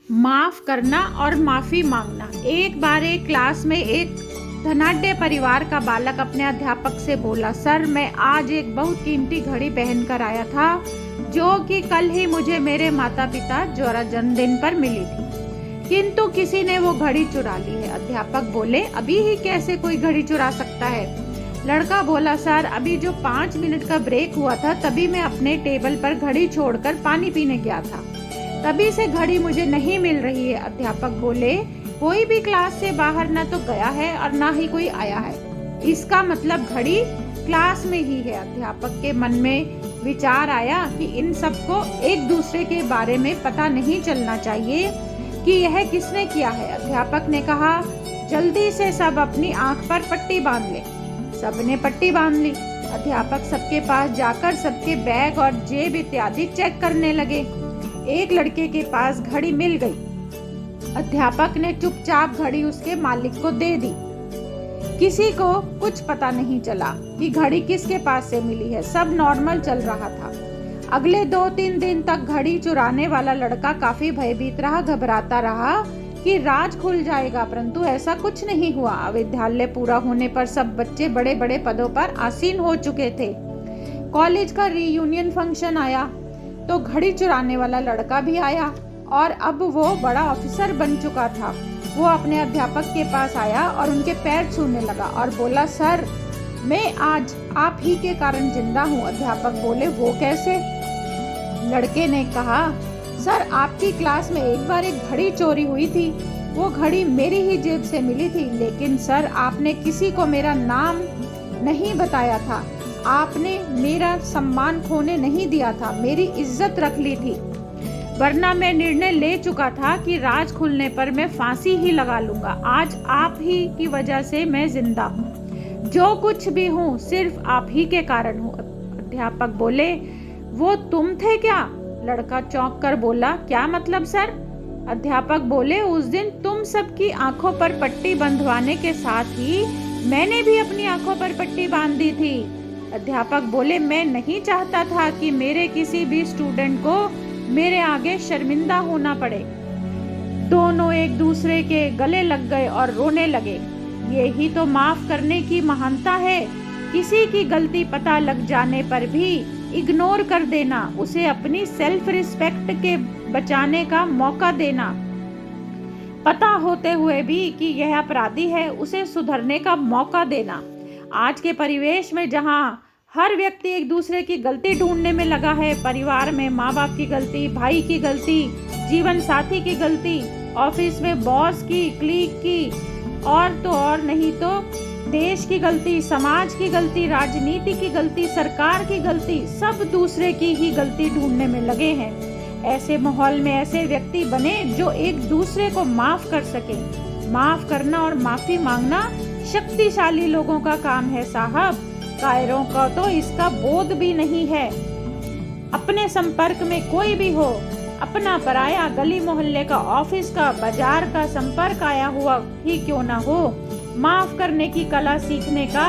माफ करना और माफी मांगना। एक बार एक क्लास में एक धनाढ्य परिवार का बालक अपने अध्यापक से बोला, सर मैं आज एक बहुत कीमती घड़ी पहनकर आया था जो कि कल ही मुझे मेरे माता पिता द्वारा जन्मदिन पर मिली थी, किंतु किसी ने वो घड़ी चुरा ली है। अध्यापक बोले, अभी ही कैसे कोई घड़ी चुरा सकता है? लड़का बोला, सर अभी जो 5 मिनट का ब्रेक हुआ था तभी मैं अपने टेबल पर घड़ी छोड़कर पानी पीने गया था, तभी से घड़ी मुझे नहीं मिल रही है। अध्यापक बोले, कोई भी क्लास से बाहर ना तो गया है और ना ही कोई आया है, इसका मतलब घड़ी क्लास में ही है। अध्यापक के मन में विचार आया कि इन सबको एक दूसरे के बारे में पता नहीं चलना चाहिए कि यह किसने किया है। अध्यापक ने कहा, जल्दी से सब अपनी आंख पर पट्टी बांध ले। सबने पट्टी बांध ली। अध्यापक सबके पास जाकर सबके बैग और जेब इत्यादि चेक करने लगे। एक लड़के के पास घड़ी मिल गई। अध्यापक ने चुपचाप घड़ी उसके मालिक को दे दी। किसी को कुछ पता नहीं चला कि घड़ी किसके पास से मिली है, सब नॉर्मल चल रहा था। अगले 2-3 दिन तक घड़ी चुराने वाला लड़का काफी भयभीत रहा, घबराता रहा कि राज खुल जाएगा, परंतु ऐसा कुछ नहीं हुआ। विद्यालय पूरा होने पर सब बच्चे बड़े बड़े पदों पर आसीन हो चुके थे। कॉलेज का रीयूनियन फंक्शन आया तो घड़ी चुराने वाला लड़का भी आया और अब वो बड़ा ऑफिसर बन चुका था। वो अपने अध्यापक के पास आया और उनके पैर छूने लगा और बोला, सर मैं आज आप ही के कारण जिंदा हूँ। अध्यापक बोले, वो कैसे? लड़के ने कहा, सर आपकी क्लास में एक बार एक घड़ी चोरी हुई थी, वो घड़ी मेरी ही जेब से मिली थी, लेकिन सर आपने किसी को मेरा नाम नहीं बताया था, आपने मेरा सम्मान खोने नहीं दिया था, मेरी इज्जत रख ली थी, वरना मैं निर्णय ले चुका था कि राज खुलने पर मैं फांसी ही लगा लूंगा। आज आप ही की वजह से मैं जिंदा हूँ, जो कुछ भी हूँ सिर्फ आप ही के कारण हूँ। अध्यापक बोले, वो तुम थे क्या? लड़का चौंक कर बोला, क्या मतलब सर? अध्यापक बोले, उस दिन तुम सबकी आंखों पर पट्टी बंधवाने के साथ ही मैंने भी अपनी आंखों पर पट्टी बांध दी थी। अध्यापक बोले, मैं नहीं चाहता था कि मेरे किसी भी स्टूडेंट को मेरे आगे शर्मिंदा होना पड़े। दोनों एक दूसरे के गले लग गए और रोने लगे। यही तो माफ करने की महानता है। किसी की गलती पता लग जाने पर भी इग्नोर कर देना, उसे अपनी सेल्फ रिस्पेक्ट के बचाने का मौका देना, पता होते हुए भी कि यह अपराधी है उसे सुधरने का मौका देना। आज के परिवेश में जहां हर व्यक्ति एक दूसरे की गलती ढूंढने में लगा है, परिवार में माँ बाप की गलती, भाई की गलती, जीवन साथी की गलती, ऑफिस में बॉस की, क्लीग की, और तो और नहीं तो देश की गलती, समाज की गलती, राजनीति की गलती, सरकार की गलती, सब दूसरे की ही गलती ढूंढने में लगे हैं। ऐसे माहौल में ऐसे व्यक्ति बने जो एक दूसरे को माफ कर सके। माफ करना और माफी मांगना शक्तिशाली लोगों का काम है साहब, कायरों का तो इसका बोध भी नहीं है। अपने संपर्क में कोई भी हो, अपना पराया, गली मोहल्ले का, ऑफिस का, बाजार का संपर्क आया हुआ ही क्यों ना हो, माफ करने की कला सीखने का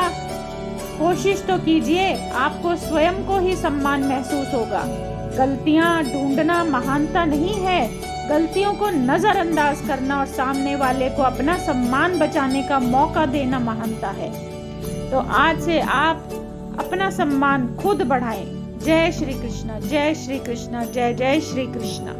कोशिश तो कीजिए, आपको स्वयं को ही सम्मान महसूस होगा। गलतियां ढूंढना महानता नहीं है, गलतियों को नजरअंदाज करना और सामने वाले को अपना सम्मान बचाने का मौका देना महानता है। तो आज से आप अपना सम्मान खुद बढ़ाएं। जय श्री कृष्ण, जय श्री कृष्ण, जय जय श्री कृष्ण।